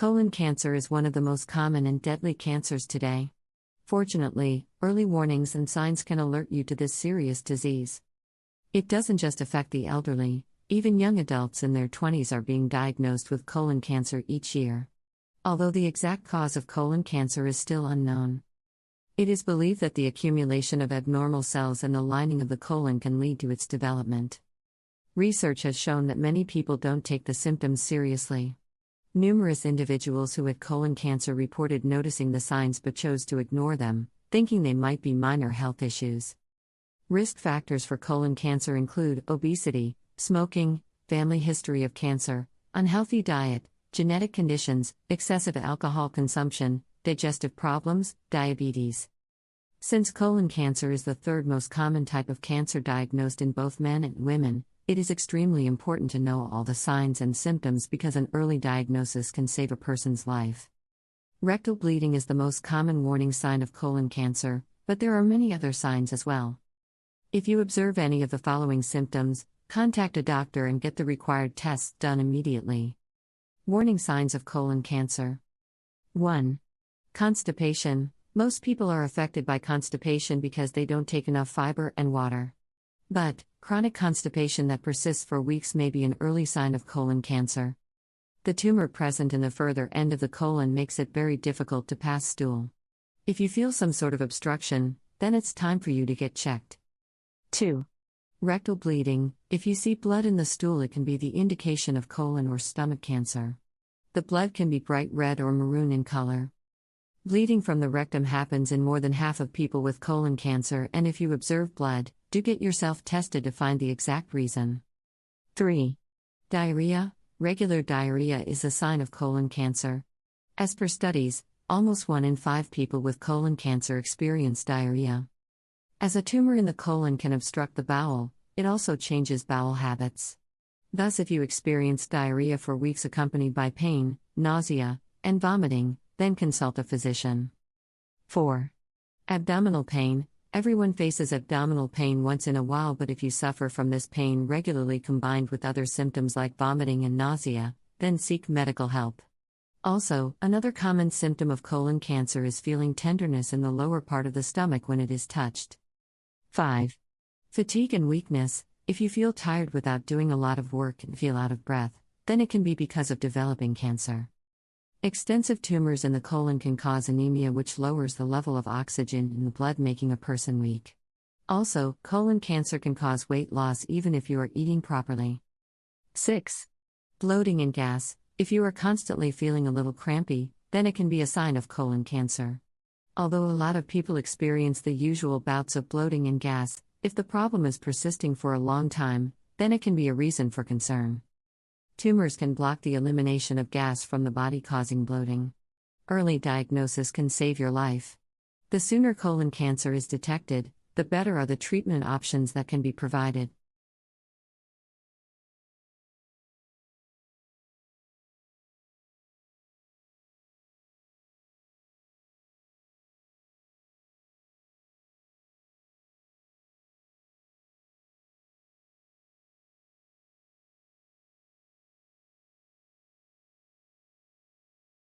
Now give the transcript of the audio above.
Colon cancer is one of the most common and deadly cancers today. Fortunately, early warnings and signs can alert you to this serious disease. It doesn't just affect the elderly, even young adults in their 20s are being diagnosed with colon cancer each year. Although the exact cause of colon cancer is still unknown. It is believed that the accumulation of abnormal cells in the lining of the colon can lead to its development. Research has shown that many people don't take the symptoms seriously. Numerous individuals who had colon cancer reported noticing the signs but chose to ignore them, thinking they might be minor health issues. Risk factors for colon cancer include obesity, smoking, family history of cancer, unhealthy diet, genetic conditions, excessive alcohol consumption, digestive problems, diabetes. Since colon cancer is the third most common type of cancer diagnosed in both men and women, it is extremely important to know all the signs and symptoms because an early diagnosis can save a person's life. Rectal bleeding is the most common warning sign of colon cancer, but there are many other signs as well. If you observe any of the following symptoms, contact a doctor and get the required tests done immediately. Warning signs of colon cancer. 1. Constipation. Most people are affected by constipation because they don't take enough fiber and water. But, chronic constipation that persists for weeks may be an early sign of colon cancer. The tumor present in the further end of the colon makes it very difficult to pass stool. If you feel some sort of obstruction, then it's time for you to get checked. 2. Rectal bleeding. If you see blood in the stool, it can be the indication of colon or stomach cancer. The blood can be bright red or maroon in color. Bleeding from the rectum happens in more than half of people with colon cancer, and if you observe blood, do get yourself tested to find the exact reason. 3. Diarrhea. Regular diarrhea is a sign of colon cancer. As per studies, almost 1 in 5 people with colon cancer experience diarrhea. As a tumor in the colon can obstruct the bowel, it also changes bowel habits. Thus, if you experience diarrhea for weeks accompanied by pain, nausea, and vomiting, then consult a physician. 4. Abdominal pain. Everyone faces abdominal pain once in a while, but if you suffer from this pain regularly combined with other symptoms like vomiting and nausea, then seek medical help. Also, another common symptom of colon cancer is feeling tenderness in the lower part of the stomach when it is touched. 5. Fatigue and weakness. If you feel tired without doing a lot of work and feel out of breath, then it can be because of developing cancer. Extensive tumors in the colon can cause anemia, which lowers the level of oxygen in the blood, making a person weak. Also, colon cancer can cause weight loss even if you are eating properly. 6. Bloating and gas. If you are constantly feeling a little crampy, then it can be a sign of colon cancer. Although a lot of people experience the usual bouts of bloating and gas, if the problem is persisting for a long time, then it can be a reason for concern. Tumors can block the elimination of gas from the body, causing bloating. Early diagnosis can save your life. The sooner colon cancer is detected, the better are the treatment options that can be provided.